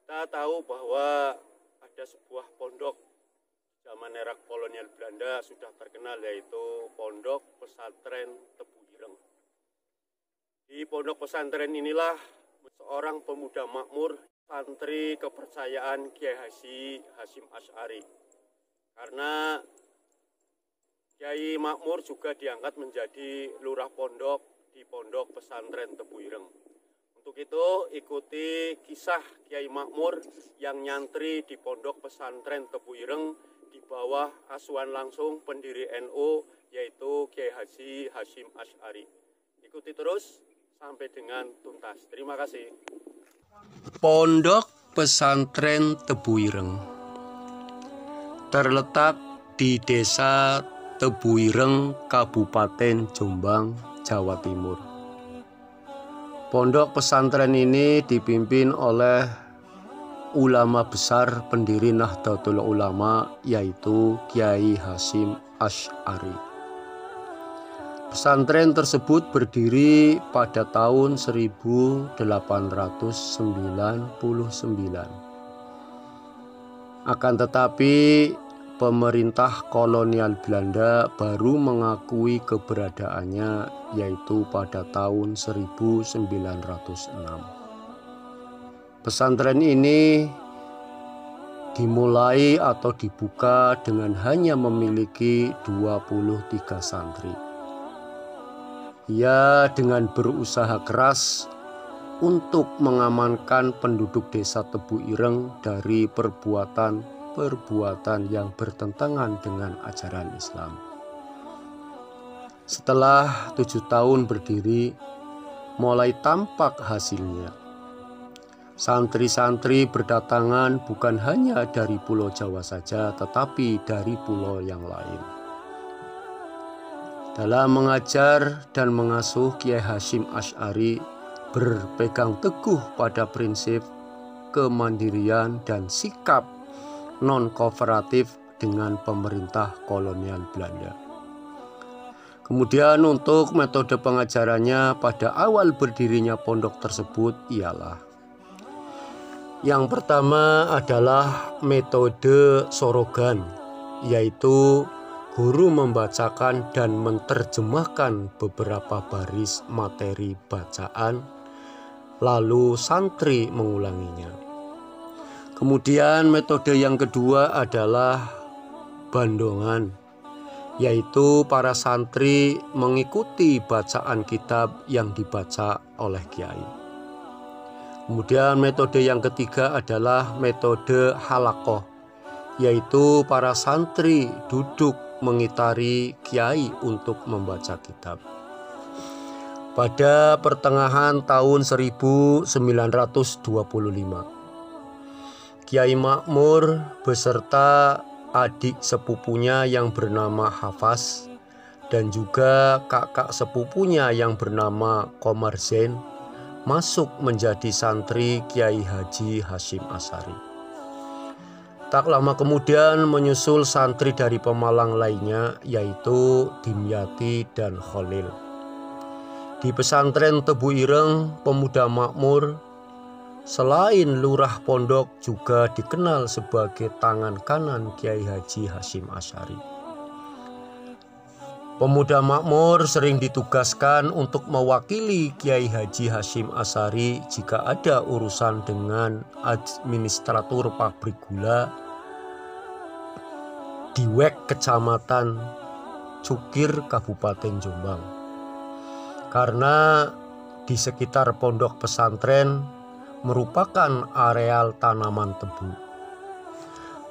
Kita tahu bahwa ada sebuah pondok zaman era kolonial Belanda sudah terkenal, yaitu Pondok Pesantren Tebu Ireng. Di pondok pesantren inilah seorang pemuda makmur, santri kepercayaan Kiai Haji Hasyim Asy'ari. Karena Kiai Makmur juga diangkat menjadi lurah pondok di Pondok Pesantren Tebu Ireng. Untuk itu, ikuti kisah Kiai Makmur yang nyantri di Pondok Pesantren Tebu Ireng di bawah asuhan langsung pendiri NU, yaitu Kiai Haji Hasyim Asy'ari. Ikuti terus sampai dengan tuntas. Terima kasih. Pondok Pesantren Tebu Ireng terletak di Desa Tebu Ireng, Kabupaten Jombang, Jawa Timur. Pondok pesantren ini dipimpin oleh ulama besar pendiri Nahdlatul Ulama, yaitu Kiai Hasyim Asy'ari. Pesantren tersebut berdiri pada tahun 1899. Akan tetapi pemerintah kolonial Belanda baru mengakui keberadaannya, yaitu pada tahun 1906. Pesantren ini dimulai atau dibuka dengan hanya memiliki 23 santri. Ia dengan berusaha keras untuk mengamankan penduduk desa Tebu Ireng dari perbuatan yang bertentangan dengan ajaran Islam. Setelah 7 tahun berdiri, mulai tampak hasilnya. Santri-santri berdatangan bukan hanya dari Pulau Jawa saja, tetapi dari pulau yang lain. Dalam mengajar dan mengasuh, Kiai Hasyim Asy'ari berpegang teguh pada prinsip kemandirian dan sikap non-kooperatif dengan pemerintah kolonial Belanda. Kemudian untuk metode pengajarannya pada awal berdirinya pondok tersebut ialah: yang pertama adalah metode sorogan, yaitu guru membacakan dan menerjemahkan beberapa baris materi bacaan, lalu santri mengulanginya. Kemudian metode yang kedua adalah bandongan, yaitu para santri mengikuti bacaan kitab yang dibaca oleh kiai. Kemudian metode yang ketiga adalah metode halaqah, yaitu para santri duduk mengitari kiai untuk membaca kitab. Pada pertengahan tahun 1925, Kiai Makmur beserta adik sepupunya yang bernama Hafaz dan juga kakak sepupunya yang bernama Komar Zain masuk menjadi santri Kiai Haji Hasyim Asy'ari. Tak lama kemudian menyusul santri dari Pemalang lainnya, yaitu Dimyati dan Khalil. Di pesantren Tebu Ireng, pemuda makmur selain lurah pondok juga dikenal sebagai tangan kanan Kiai Haji Hasyim Asy'ari. Pemuda makmur sering ditugaskan untuk mewakili Kiai Haji Hasyim Asy'ari jika ada urusan dengan administratur pabrik gula di WEK Kecamatan Cukir, Kabupaten Jombang. Karena di sekitar pondok pesantren merupakan areal tanaman tebu.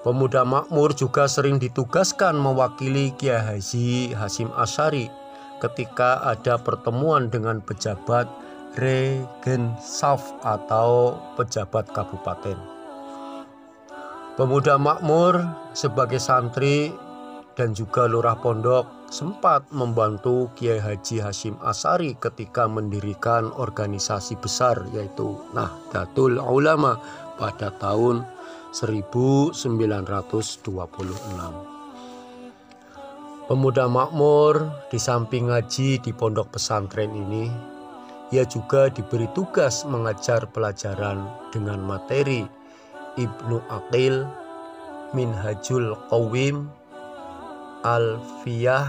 Pemuda makmur juga sering ditugaskan mewakili Kiai Haji Hasyim Asy'ari ketika ada pertemuan dengan pejabat Regensaf atau pejabat kabupaten. Pemuda makmur sebagai santri dan juga lurah pondok sempat membantu Kiai Haji Hasyim Asy'ari ketika mendirikan organisasi besar, yaitu Nahdlatul Ulama pada tahun 1926. Pemuda makmur di samping ngaji di pondok pesantren ini, ia juga diberi tugas mengajar pelajaran dengan materi Ibnu Aqil, Minhajul Qawim, Alfiyah,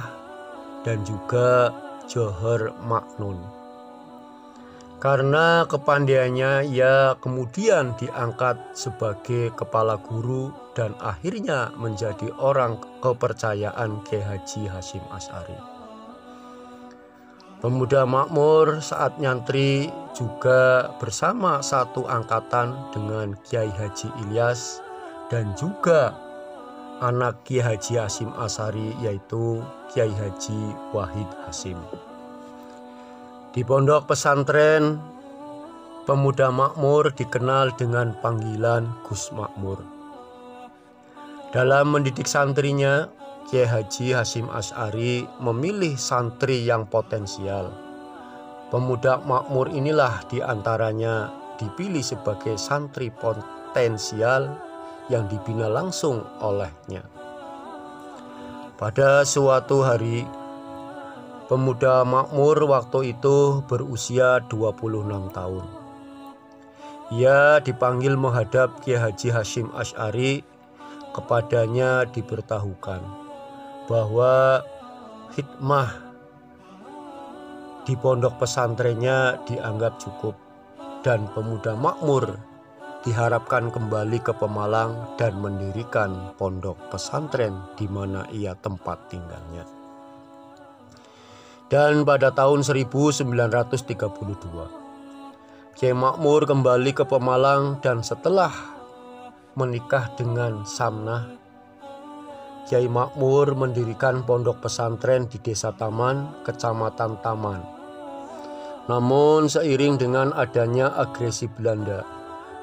dan juga Johor Maknun. Karena kepandaiannya, ia kemudian diangkat sebagai kepala guru dan akhirnya menjadi orang kepercayaan Kiai Haji Hasyim Asy'ari. Pemuda makmur saat nyantri juga bersama satu angkatan dengan Kiai Haji Ilyas dan juga anak Kiai Haji Hasyim Asy'ari, yaitu Kiai Haji Wahid Hasyim. Di pondok pesantren, pemuda makmur dikenal dengan panggilan Gus Makmur. Dalam mendidik santrinya, Kiai Haji Hasyim Asy'ari memilih santri yang potensial. Pemuda makmur inilah diantaranya dipilih sebagai santri potensial yang dibina langsung olehnya. Pada suatu hari, pemuda makmur waktu itu berusia 26 tahun. Ia dipanggil menghadap Kiai Haji Hasyim Asy'ari. Kepadanya diberitahukan bahwa khidmah di pondok pesantrennya dianggap cukup dan pemuda makmur diharapkan kembali ke Pemalang dan mendirikan pondok pesantren di mana ia tempat tinggalnya. Dan pada tahun 1932, Kiai Makmur kembali ke Pemalang dan setelah menikah dengan Samnah, Kiai Makmur mendirikan pondok pesantren di Desa Taman, Kecamatan Taman. Namun seiring dengan adanya agresi Belanda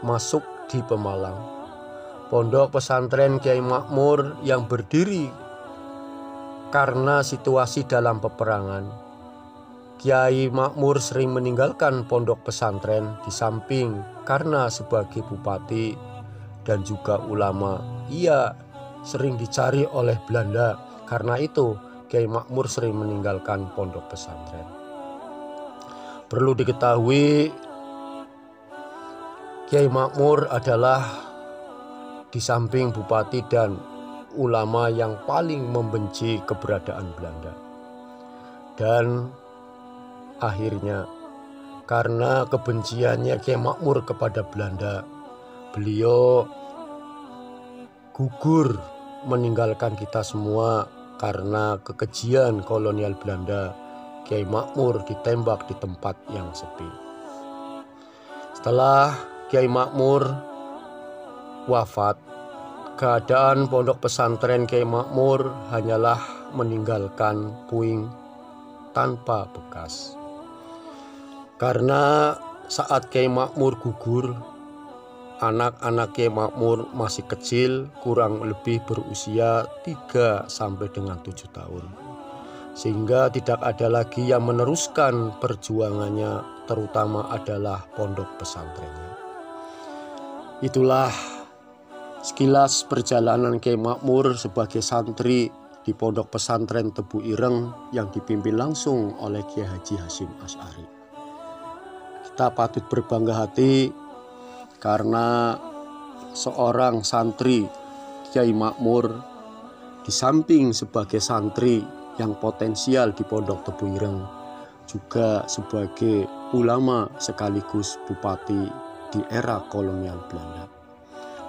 masuk di Pemalang, pondok pesantren Kiai Makmur yang berdiri karena situasi dalam peperangan, Kiai Makmur sering meninggalkan pondok pesantren di samping karena sebagai bupati dan juga ulama, ia sering dicari oleh Belanda. Karena itu Kiai Makmur sering meninggalkan pondok pesantren. Perlu diketahui, Kiai Makmur adalah di samping bupati dan ulama yang paling membenci keberadaan Belanda. Dan akhirnya karena kebenciannya Kiai Makmur kepada Belanda, beliau gugur meninggalkan kita semua karena kekejian kolonial Belanda. Kiai Makmur ditembak di tempat yang sepi. Setelah Kiai Makmur wafat, keadaan pondok pesantren Kiai Makmur hanyalah meninggalkan puing tanpa bekas. Karena saat Kiai Makmur gugur, anak-anak Kiai Makmur masih kecil, kurang lebih berusia 3 sampai dengan 7 tahun. Sehingga tidak ada lagi yang meneruskan perjuangannya, terutama adalah pondok pesantrennya. Itulah sekilas perjalanan Kiai Makmur sebagai santri di pondok pesantren Tebu Ireng yang dipimpin langsung oleh Kiai Haji Hasyim Asy'ari. Kita patut berbangga hati karena seorang santri Kiai Makmur di samping sebagai santri yang potensial di pondok Tebu Ireng, juga sebagai ulama sekaligus bupati di era kolonial Belanda.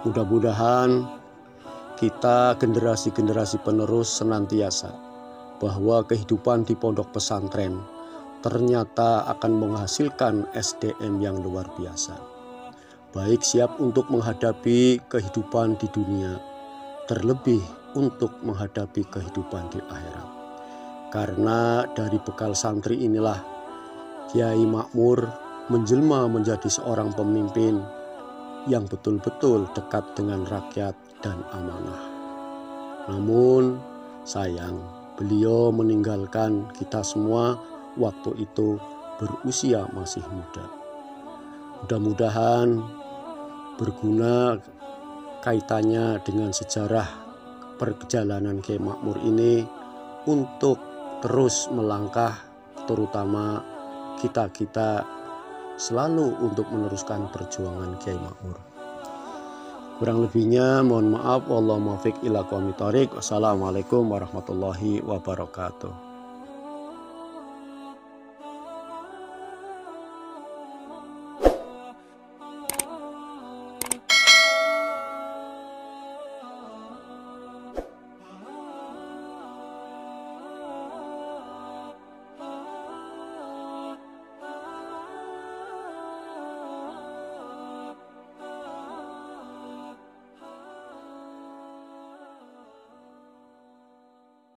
Mudah-mudahan kita generasi-generasi penerus senantiasa bahwa kehidupan di pondok pesantren ternyata akan menghasilkan SDM yang luar biasa. Baik siap untuk menghadapi kehidupan di dunia, terlebih untuk menghadapi kehidupan di akhirat. Karena dari bekal santri inilah Kiai Makmur menjelma menjadi seorang pemimpin yang betul-betul dekat dengan rakyat dan amanah. Namun sayang, beliau meninggalkan kita semua waktu itu berusia masih muda. Mudah-mudahan berguna kaitannya dengan sejarah perjalanan Kiai Makmur ini untuk terus melangkah, terutama kita selalu untuk meneruskan perjuangan Kiai Makmur. Kurang lebihnya mohon maaf. Wallahu muwaffiq ila aqwamit thoriq. Wassalamualaikum warahmatullahi wabarakatuh.